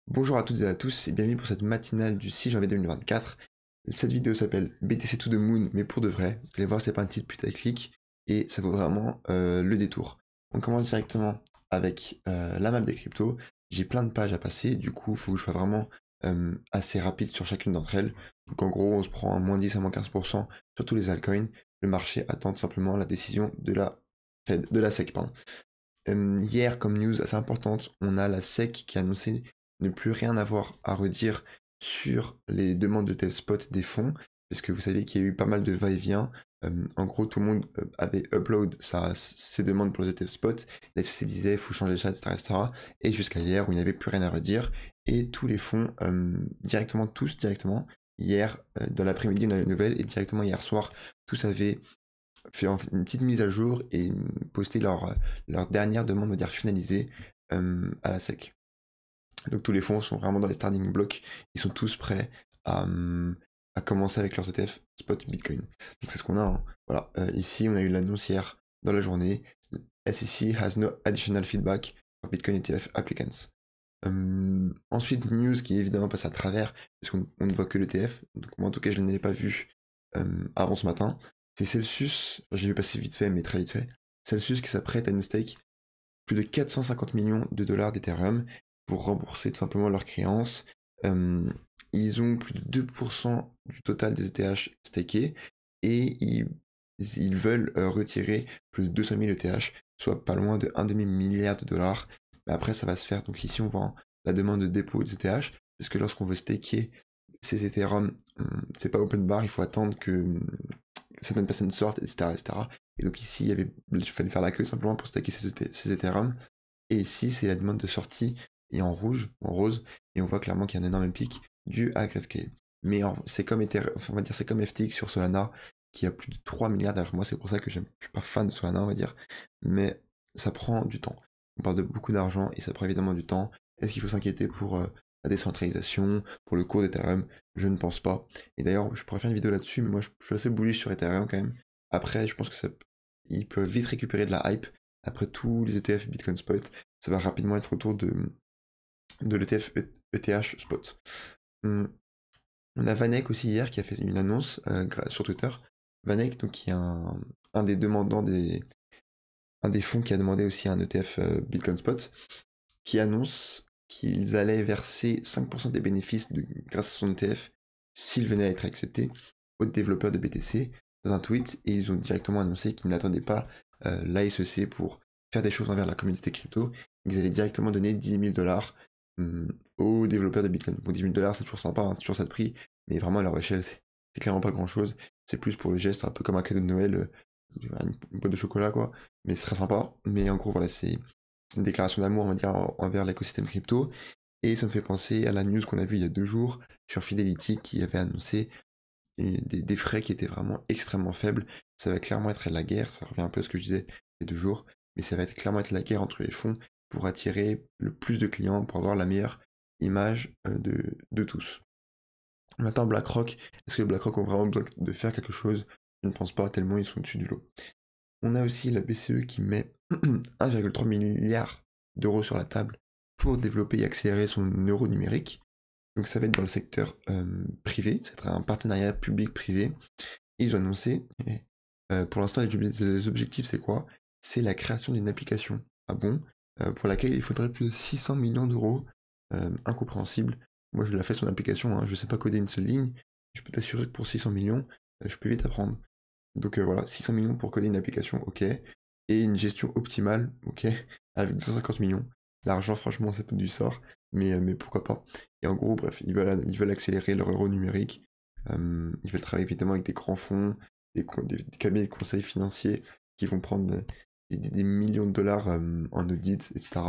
Bonjour à toutes et à tous et bienvenue pour cette matinale du 6 janvier 2024. Cette vidéo s'appelle BTC to the Moon mais pour de vrai. Vous allez voir, c'est pas un titre putaclic et ça vaut vraiment le détour. On commence directement avec la map des cryptos. J'ai plein de pages à passer, du coup il faut que je sois vraiment assez rapide sur chacune d'entre elles. Donc en gros on se prend un moins 10 à moins 15% sur tous les altcoins. Le marché attend simplement la décision de la Fed, de la SEC, pardon. Hier, comme news assez importante, on a la SEC qui a annoncé ne plus rien avoir à redire sur les demandes de tel spot des fonds, parce que vous savez qu'il y a eu pas mal de va-et-vient. En gros, tout le monde avait upload ses demandes pour le ETF spot. La SEC disait il faut changer ça, etc., etc. Et jusqu'à hier où il n'y avait plus rien à redire. Et tous les fonds, tous directement, hier, dans l'après-midi, on a les nouvelles, et directement hier soir, tous avaient fait une petite mise à jour et posté leur dernière demande, on va dire finalisée, à la SEC. Donc tous les fonds sont vraiment dans les starting blocks, ils sont tous prêts à commencer avec leurs ETF spot Bitcoin. Donc c'est ce qu'on a, hein. Voilà, ici on a eu l'annonce hier dans la journée. SEC has no additional feedback for Bitcoin ETF applicants. Ensuite, news qui évidemment passe à travers, puisqu'on ne voit que l'ETF, donc moi en tout cas je ne l'ai pas vu avant ce matin. C'est Celsius, j'ai vu passer vite fait, mais très vite fait. Celsius qui s'apprête à une stake plus de 450 millions de dollars d'Ethereum pour rembourser tout simplement leurs créances. Ils ont plus de 2% du total des ETH stakés et ils veulent retirer plus de 200 000 ETH, soit pas loin de 1,5 milliard de dollars. Mais après, ça va se faire. Donc ici, on voit la demande de dépôt des ETH, parce que lorsqu'on veut staker ces Ethereum, c'est pas open bar, il faut attendre que certaines personnes sortent, etc., etc. Et donc ici, il fallait faire la queue simplement pour stacker ces Ethereum. Et ici, c'est la demande de sortie et en rouge, en rose, et on voit clairement qu'il y a un énorme pic dû à Grayscale. Mais c'est comme on va dire, c'est comme FTX sur Solana, qui a plus de 3 milliards derrière moi, c'est pour ça que je suis pas fan de Solana, on va dire. Mais ça prend du temps. On parle de beaucoup d'argent et ça prend évidemment du temps. Est-ce qu'il faut s'inquiéter pour la décentralisation, pour le cours d'Ethereum? Je ne pense pas. Et d'ailleurs, je pourrais faire une vidéo là-dessus, mais moi je suis assez bullish sur Ethereum quand même. Après, je pense que il peut vite récupérer de la hype. Après tous les ETF Bitcoin Spot, ça va rapidement être autour de l'ETF ETH Spot. On a Vanek aussi hier qui a fait une annonce sur Twitter. Vanek, donc, qui est un des demandants un des fonds qui a demandé aussi un ETF Bitcoin Spot, qui annonce qu'ils allaient verser 5% des bénéfices grâce à son ETF s'il venait à être accepté aux développeurs de BTC dans un tweet, et ils ont directement annoncé qu'ils n'attendaient pas l'ASEC pour faire des choses envers la communauté crypto. Ils allaient directement donner 10 000 dollars aux développeurs de Bitcoin. Bon, 10 000 dollars, c'est toujours sympa, hein, c'est toujours ça de prix, mais vraiment à leur échelle, c'est clairement pas grand chose. C'est plus pour le geste, un peu comme un cadeau de Noël, une boîte de chocolat, quoi. Mais c'est très sympa. Mais en gros, voilà, c'est une déclaration d'amour, on va dire, envers l'écosystème crypto. Et ça me fait penser à la news qu'on a vue il y a 2 jours sur Fidelity qui avait annoncé des frais qui étaient vraiment extrêmement faibles. Ça va clairement être la guerre, ça revient un peu à ce que je disais il y a 2 jours, mais ça va être clairement être la guerre entre les fonds pour attirer le plus de clients, pour avoir la meilleure image de tous. Maintenant, BlackRock, est-ce que BlackRock ont vraiment besoin de faire quelque chose? Je ne pense pas, tellement ils sont au-dessus du lot. On a aussi la BCE qui met 1,3 milliard d'euros sur la table pour développer et accélérer son euro numérique. Donc ça va être dans le secteur privé, ça va être un partenariat public-privé. Ils ont annoncé, pour l'instant les objectifs c'est quoi? C'est la création d'une application à bon, pour laquelle il faudrait plus de 600 millions d'euros, incompréhensible. Moi je l'ai fait son application, hein, je sais pas coder une seule ligne, je peux t'assurer que pour 600 millions, je peux vite apprendre. Donc voilà, 600 millions pour coder une application, ok. Et une gestion optimale, ok, avec 250 millions. L'argent, franchement, ça peut du sort, mais pourquoi pas. Et en gros, bref, ils veulent accélérer leur euro numérique. Ils veulent travailler évidemment avec des grands fonds, des cabinets de conseil financiers qui vont prendre des millions de dollars en audit, etc.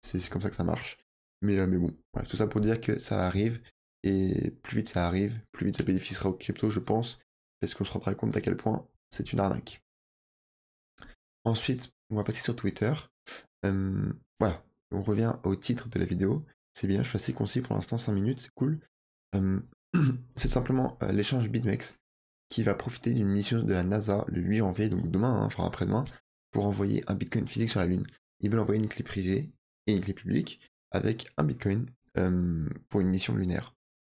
C'est comme ça que ça marche. Mais bon, bref, tout ça pour dire que ça arrive, et plus vite ça arrive, plus vite ça bénéficiera aux cryptos, je pense, parce qu'on se rendra compte à quel point c'est une arnaque. Ensuite, on va passer sur Twitter. Voilà, on revient au titre de la vidéo. C'est bien, je suis assez concis pour l'instant, 5 minutes, c'est cool. C'est simplement l'échange BitMEX qui va profiter d'une mission de la NASA le 8 janvier, donc demain, hein, enfin après-demain, pour envoyer un Bitcoin physique sur la Lune. Ils veulent envoyer une clé privée et une clé publique avec un Bitcoin pour une mission lunaire.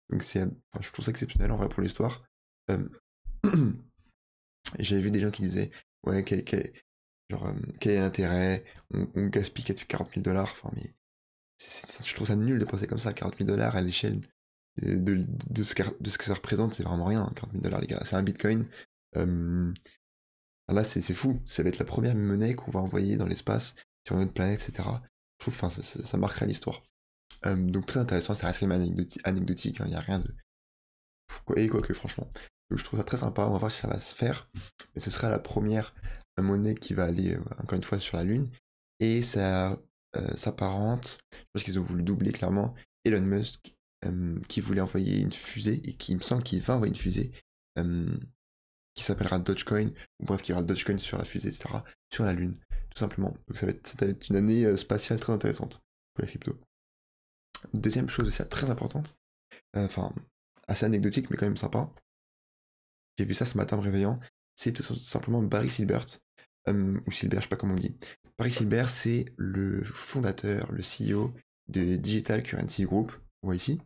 Donc je trouve ça exceptionnel en vrai pour l'histoire. Euh, J'avais vu des gens qui disaient, ouais, quel est l'intérêt, on gaspille 40 000 dollars, enfin, mais je trouve ça nul de penser comme ça, 40 000 dollars à l'échelle de ce que ça représente, c'est vraiment rien, 40 000 dollars, les gars, c'est un bitcoin. Euh, Là, c'est fou, ça va être la première monnaie qu'on va envoyer dans l'espace, sur une autre planète, etc. Je trouve, enfin, ça marquera l'histoire. Donc très intéressant, ça reste quand même anecdotique, il n'y a rien de... Et quoi que franchement. Donc je trouve ça très sympa, on va voir si ça va se faire. Mais ce sera la première monnaie qui va aller, encore une fois, sur la Lune. Et ça s'apparente, parce qu'ils ont voulu doubler clairement, Elon Musk, qui voulait envoyer une fusée, et qui il me semble qu'il va envoyer une fusée, euh, qui s'appellera Dogecoin, ou bref, qui aura le Dogecoin sur la fusée, etc., sur la Lune, tout simplement. Donc ça va être une année spatiale très intéressante pour les cryptos. Deuxième chose aussi très importante, enfin, assez anecdotique, mais quand même sympa, j'ai vu ça ce matin en me réveillant, c'est tout simplement Barry Silbert, ou Silbert, je sais pas comment on dit. Barry Silbert, c'est le fondateur, le CEO de Digital Currency Group, on voit ici.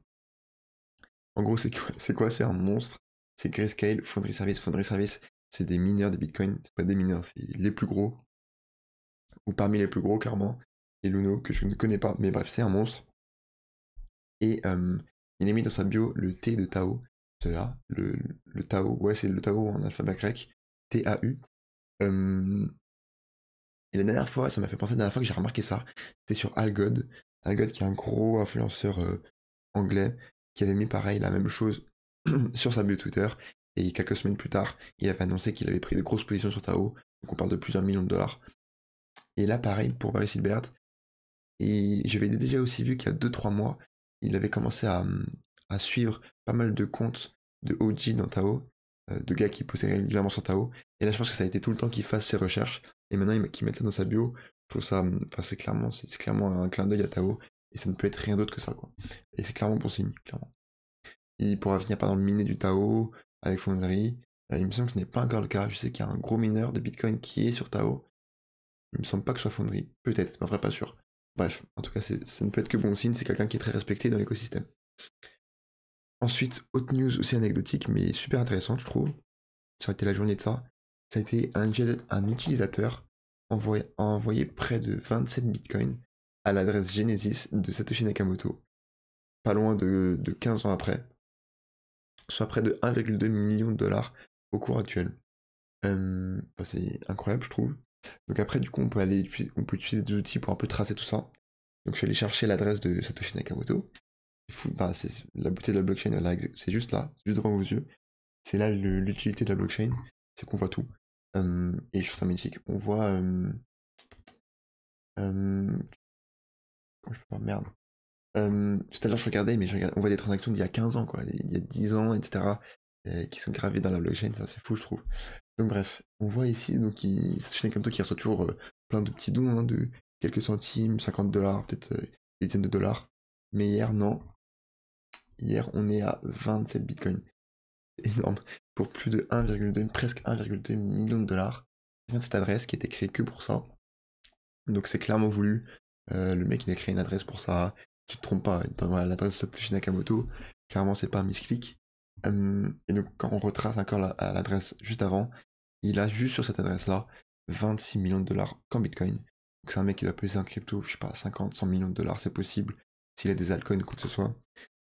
En gros, c'est quoi? C'est un monstre. C'est Grayscale, Foundry Service. Foundry Service, c'est des mineurs de Bitcoin. C'est pas des mineurs, c'est les plus gros. Ou parmi les plus gros, clairement. Et Luno, que je ne connais pas. Mais bref, c'est un monstre. Et il a mis dans sa bio le T de Tao. C'est là. Le Tao. Ouais, c'est le Tao en alphabet grec. T-A-U. Et la dernière fois, ça m'a fait penser, la dernière fois que j'ai remarqué ça, c'était sur Algod. Algod, qui est un gros influenceur anglais, qui avait mis pareil la même chose sur sa bio Twitter. Et quelques semaines plus tard, il avait annoncé qu'il avait pris de grosses positions sur Tao. Donc on parle de plusieurs millions de dollars. Et là, pareil pour Barry Silbert. Et j'avais déjà aussi vu qu'il y a 2-3 mois, il avait commencé à suivre pas mal de comptes de OG dans Tao, de gars qui postaient régulièrement sur Tao. Et là, je pense que ça a été tout le temps qu'il fasse ses recherches. Et maintenant, qu'il mette ça dans sa bio, je trouve ça, enfin, c'est clairement un clin d'œil à Tao. Et ça ne peut être rien d'autre que ça, quoi. Et c'est clairement bon signe, clairement. Il pourra venir par exemple miner du Tao avec Foundry. Il me semble que ce n'est pas encore le cas. Je sais qu'il y a un gros mineur de Bitcoin qui est sur Tao. Il me semble pas que ce soit Foundry. Peut-être, c'est pas vrai, pas sûr. Bref, en tout cas, ça ne peut être que bon signe. C'est quelqu'un qui est très respecté dans l'écosystème. Ensuite, autre news aussi anecdotique, mais super intéressante, je trouve. Ça a été la journée de ça. Ça a été un utilisateur a envoyé près de 27 bitcoins à l'adresse Genesis de Satoshi Nakamoto, pas loin de 15 ans après, soit près de 1,2 million de dollars au cours actuel. C'est incroyable, je trouve. Donc après, du coup, on peut utiliser des outils pour un peu tracer tout ça. Donc je suis allé chercher l'adresse de Satoshi Nakamoto. C'est la beauté de la blockchain, c'est juste là, c'est juste devant vos yeux. C'est là l'utilité de la blockchain, c'est qu'on voit tout. Et je trouve ça magnifique. On voit... comment je peux voir, merde. Tout à l'heure je regardais, mais on voit des transactions d'il y a 15 ans, quoi, il y a 10 ans, etc. Qui sont gravées dans la blockchain, ça c'est fou, je trouve. Donc bref, on voit ici, donc Satoshi Nakamoto qui reçoit toujours plein de petits dons, hein, de quelques centimes, 50 dollars, peut-être des dizaines de dollars. Mais hier, non. Hier, on est à 27 bitcoins. Énorme. Pour plus de 1,2, presque 1,2 million de dollars. Ça vient de cette adresse qui a été créée que pour ça. Donc c'est clairement voulu. Le mec, il a créé une adresse pour ça. Tu te trompes pas, dans l'adresse de Satoshi Nakamoto. Clairement, c'est pas un misclick. Et donc, quand on retrace encore l'adresse juste avant, il a juste sur cette adresse-là 26 millions de dollars qu'en bitcoin. Donc c'est un mec qui doit peser en crypto, je sais pas, 50, 100 millions de dollars, c'est possible, s'il a des altcoins ou quoi que ce soit.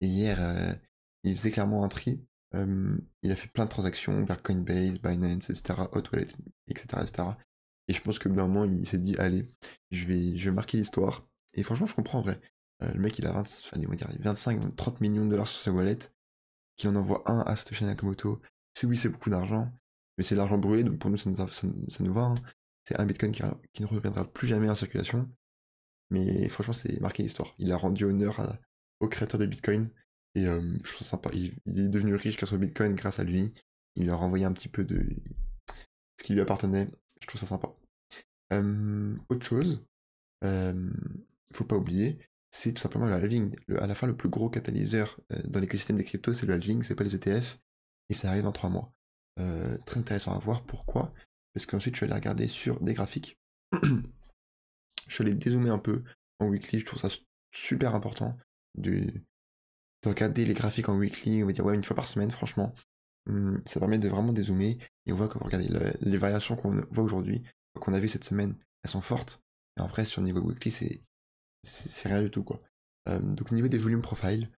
Et hier, il faisait clairement un tri. Il a fait plein de transactions vers Coinbase, Binance, etc., Hot Wallet, etc., etc. Et je pense que d'un moment, il s'est dit, allez, je vais marquer l'histoire. Et franchement, je comprends en vrai. Le mec, il a 25, 30 millions de dollars sur sa wallet, qu'il en envoie un à Satoshi Nakamoto. C'est oui, c'est beaucoup d'argent, mais c'est de l'argent brûlé, donc pour nous, ça nous va. Hein. C'est un bitcoin qui ne reviendra plus jamais en circulation. Mais franchement, c'est marqué l'histoire. Il a rendu honneur au créateur de Bitcoin. Et je trouve ça sympa. Il est devenu riche grâce au Bitcoin, grâce à lui. Il leur a envoyé un petit peu de ce qui lui appartenait. Je trouve ça sympa. Autre chose, faut pas oublier, c'est tout simplement le halving. À la fin, le plus gros catalyseur dans l'écosystème des cryptos, c'est le halving, c'est pas les ETF. Et ça arrive dans 3 mois. Très intéressant à voir. Pourquoi? Parce qu'ensuite, je vais aller regarder sur des graphiques. Je suis allé dézoomer un peu en weekly, je trouve ça super important. de regarder les graphiques en weekly, on va dire ouais, une fois par semaine, franchement. Ça permet de vraiment dézoomer et on voit que regardez, les variations qu'on voit aujourd'hui, qu'on a vu cette semaine, elles sont fortes. Et après, sur le niveau weekly, c'est rien du tout, quoi. Donc, au niveau des volumes profile,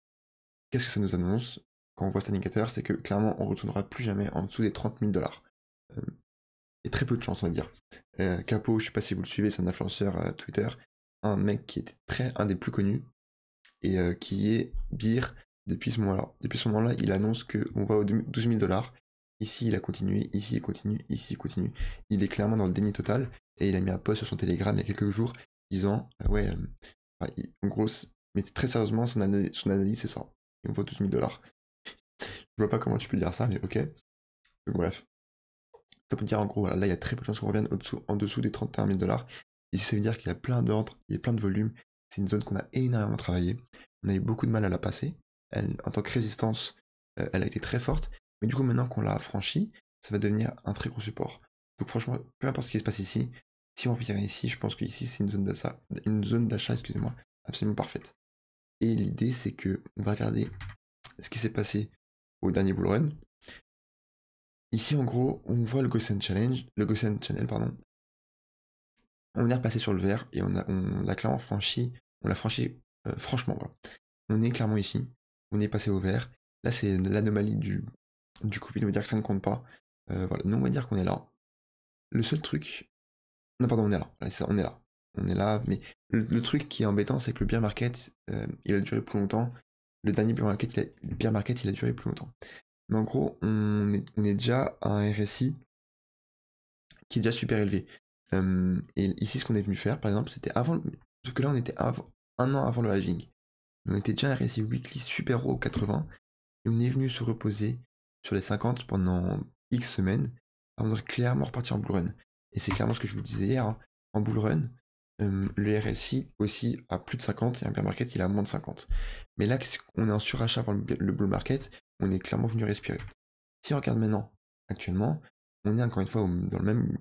qu'est-ce que ça nous annonce quand on voit cet indicateur? C'est que clairement, on ne retournera plus jamais en dessous des 30 000 $. Et très peu de chance, on va dire. Capo, je sais pas si vous le suivez, c'est un influenceur Twitter, un mec qui était un des plus connus, et qui est beer depuis ce moment-là. Depuis ce moment-là, il annonce qu'on va aux 12 000 $. Ici, il a continué, ici, il continue, ici, il continue. Il est clairement dans le déni total, et il a mis un post sur son Telegram il y a quelques jours, disant, en gros, mais très sérieusement, son analyse, c'est ça. Et on voit 12 000 $. Je vois pas comment tu peux dire ça, mais ok. Donc bref. Ça peut dire en gros, voilà, là il y a très peu de chances qu'on revienne en dessous des 31 000 $. Ici ça veut dire qu'il y a plein d'ordres, il y a plein de volume. C'est une zone qu'on a énormément travaillé. On a eu beaucoup de mal à la passer. Elle, en tant que résistance, elle a été très forte. Mais du coup maintenant qu'on l'a franchie, ça va devenir un très gros support. Donc franchement, peu importe ce qui se passe ici, si on vient ici, je pense qu'ici c'est une zone d'achat, excusez-moi, absolument parfaite. Et l'idée c'est que on va regarder ce qui s'est passé au dernier bull run. Ici, en gros, on voit le Gaussian Channel, pardon. On est repassé sur le vert et on l'a clairement franchi. On l'a franchi, franchement, voilà. On est clairement ici. On est passé au vert. Là, c'est l'anomalie du Covid. On va dire que ça ne compte pas. Voilà. Nous, on va dire qu'on est là. Le seul truc. Non, pardon, on est là. On est là. On est là. Mais le truc qui est embêtant, c'est que le bear market, il a duré plus longtemps. Le dernier bear market, il a duré plus longtemps. Mais en gros, on est déjà à un RSI qui est déjà super élevé. Et ici, ce qu'on est venu faire, par exemple, c'était avant. Sauf que là, on était un an avant le halving. On était déjà à un RSI weekly super haut au 80. Et on est venu se reposer sur les 50 pendant X semaines avant de clairement repartir en bull run. Et c'est clairement ce que je vous disais hier. Hein. En bull run, le RSI aussi a plus de 50 et un bear market il a moins de 50. Mais là, on est en surachat pour le bull market, on est clairement venu respirer. Si on regarde maintenant, actuellement, on est encore une fois dans le même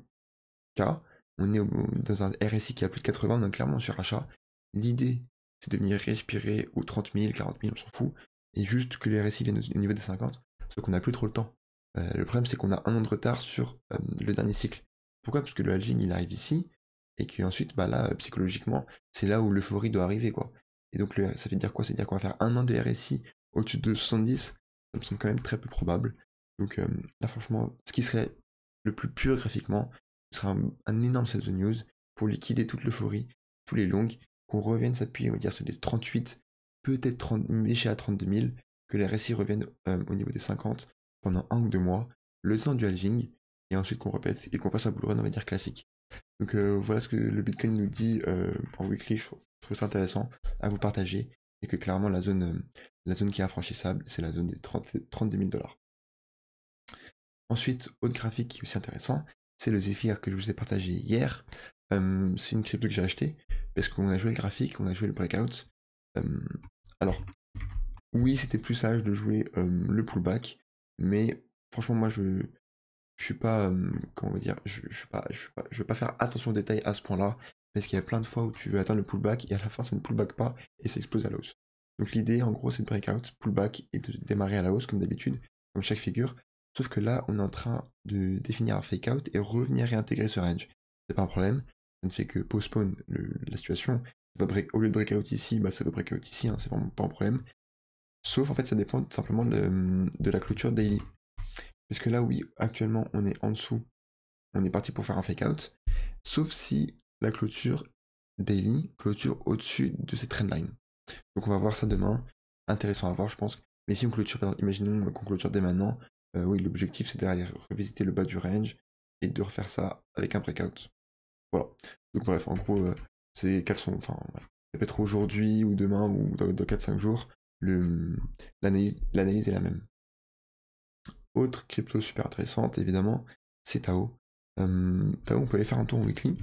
cas, on est dans un RSI qui a plus de 80, donc clairement en surachat. L'idée, c'est de venir respirer aux 30 000, 40 000, on s'en fout, et juste que les RSI viennent au niveau des 50, sauf qu'on n'a plus trop le temps. Le problème, c'est qu'on a un an de retard sur le dernier cycle. Pourquoi? Parce que le halving, il arrive ici, et qu'ensuite, bah là, psychologiquement, c'est là où l'euphorie doit arriver, quoi. Et donc, ça veut dire quoi? Ça veut dire qu'on va faire un an de RSI au-dessus de 70, ça me semble quand même très peu probable. Donc là, franchement, ce qui serait le plus pur graphiquement, ce sera un énorme sell the news pour liquider toute l'euphorie, tous les longs, qu'on revienne s'appuyer, on va dire, sur les 38, peut-être 30, mécher à 32 000, que les RSI reviennent au niveau des 50 pendant 1 ou 2 mois, le temps du halving, et ensuite qu'on répète et qu'on fasse un bull run, on va dire, classique. Donc voilà ce que le Bitcoin nous dit en weekly, je trouve ça intéressant à vous partager, et que clairement la zone qui est infranchissable, c'est la zone des 32 000 $. Ensuite, autre graphique qui est aussi intéressant, c'est le Zephyr que je vous ai partagé hier. C'est une crypto que j'ai acheté parce qu'on a joué le graphique, on a joué le breakout. Alors, oui, c'était plus sage de jouer le pullback, mais franchement, moi, je suis pas, comment on va dire, je vais pas faire attention aux détails à ce point-là, parce qu'il y a plein de fois où tu veux atteindre le pullback et à la fin, ça ne pullback pas et ça explose à la hausse. Donc l'idée, en gros, c'est de breakout, pullback et de démarrer à la hausse comme d'habitude, comme chaque figure. Sauf que là, on est en train de définir un fake out et revenir réintégrer ce range. C'est pas un problème, ça ne fait que postpone la situation. Au lieu de breakout ici, bah ça peut breakout ici, hein, c'est vraiment pas un problème. Sauf en fait, ça dépend tout simplement de la clôture daily. Parce que là, oui, actuellement, on est en dessous, on est parti pour faire un fake out. Sauf si la clôture daily clôture au-dessus de cette trendline. Donc on va voir ça demain. Intéressant à voir, je pense. Mais si on clôture, imaginons qu'on clôture dès maintenant, oui, l'objectif c'est derrière revisiter le bas du range et de refaire ça avec un breakout. Voilà. Donc bref, en gros, c'est quels sont, enfin, ouais. Ça peut être aujourd'hui ou demain ou dans 4-5 jours, l'analyse est la même. Autre crypto super intéressante, évidemment, c'est Tao. Tao, on peut aller faire un tour en weekly.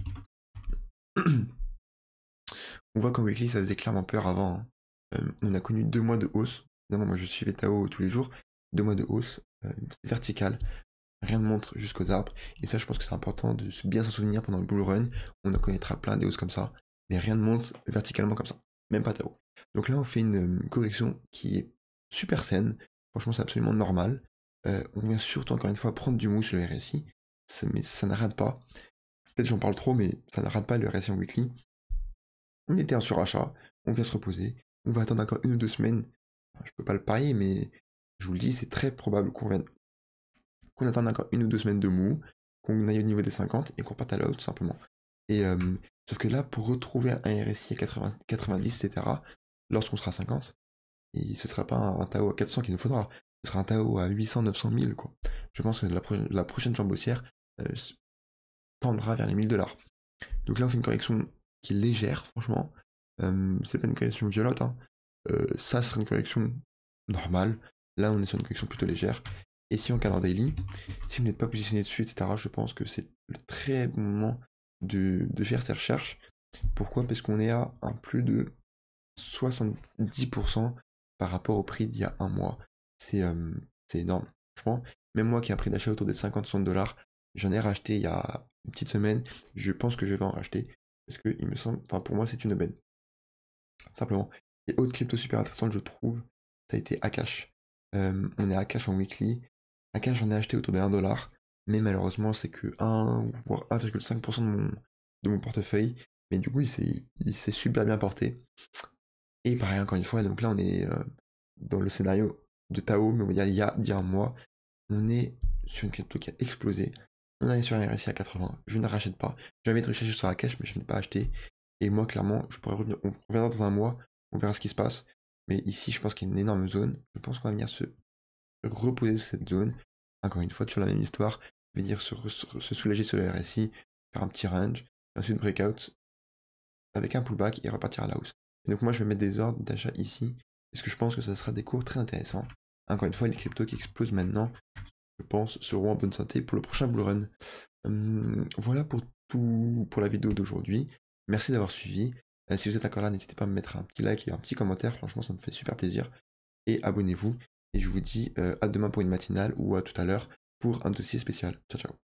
On voit qu'en weekly, ça faisait clairement peur avant. Hein. On a connu 2 mois de hausse. Évidemment, moi je suivais Tao tous les jours. 2 mois de hausse, verticale. Rien ne montre jusqu'aux arbres. Et ça, je pense que c'est important de bien s'en souvenir pendant le bull run. On en connaîtra plein des hausses comme ça. Mais rien ne monte verticalement comme ça. même pas Tao. Donc là, on fait une correction qui est super saine. Franchement, c'est absolument normal. On vient surtout, encore une fois, prendre du mou sur le RSI. Mais ça n'arrête pas. Peut-être j'en parle trop, mais ça n'arrête pas le RSI en weekly. On était en surachat, on vient se reposer. On va attendre encore 1 ou 2 semaines. Enfin, je peux pas le parier, mais je vous le dis, c'est très probable qu'on attende encore 1 ou 2 semaines de mou, qu'on aille au niveau des 50 et qu'on parte à la hausse tout simplement. Et sauf que là, pour retrouver un RSI à 80, 90, etc., lorsqu'on sera à 50, et ce sera pas un Tao à 400 qu'il nous faudra, ce sera un Tao à 800, 900, 1000, quoi. Je pense que la prochaine jambe haussière tendra vers les 1000 $. Donc là, on fait une correction qui est légère, franchement. C'est pas une correction violente, hein. Ça sera une correction normale. Là, on est sur une correction plutôt légère. Et si on regarde en daily, si vous n'êtes pas positionné dessus, etc., je pense que c'est le très bon moment de faire ces recherches. Pourquoi? Parce qu'on est à un plus de 70% par rapport au prix d'il y a un mois. C'est énorme. Franchement, même moi qui ai un prix d'achat autour des 50-60 $, j'en ai racheté il y a une petite semaine. Je pense que je vais en racheter. Parce que il me semble, enfin pour moi c'est une aubaine. Simplement. Et autre crypto super intéressante, je trouve, ça a été Akash. On est à Akash en weekly. Akash, j'en ai acheté autour de 1 $, mais malheureusement, c'est que 1, voire 1,5% de mon portefeuille. Mais du coup, il s'est super bien porté. Et pareil, encore une fois, donc là, on est dans le scénario de Tao, mais il y a un mois, on est sur une crypto qui a explosé. On est sur un RSI à 80. Je ne rachète pas. J'avais été recherché sur Akash, mais je n'ai pas acheté. Et moi, clairement, je pourrais revenir. On reviendra dans un mois, on verra ce qui se passe. Mais ici, je pense qu'il y a une énorme zone. Je pense qu'on va venir se reposer sur cette zone. Encore une fois, sur la même histoire. Venir se soulager sur le RSI, faire un petit range, ensuite breakout avec un pullback et repartir à la hausse. Et donc moi, je vais mettre des ordres d'achat ici, parce que je pense que ça sera des cours très intéressants. Encore une fois, les cryptos qui explosent maintenant, je pense, seront en bonne santé pour le prochain bull run. Voilà pour tout pour la vidéo d'aujourd'hui. Merci d'avoir suivi. Si vous êtes encore là, n'hésitez pas à me mettre un petit like et un petit commentaire. Franchement, ça me fait super plaisir. Et abonnez-vous. Et je vous dis à demain pour une matinale ou à tout à l'heure pour un dossier spécial. Ciao, ciao.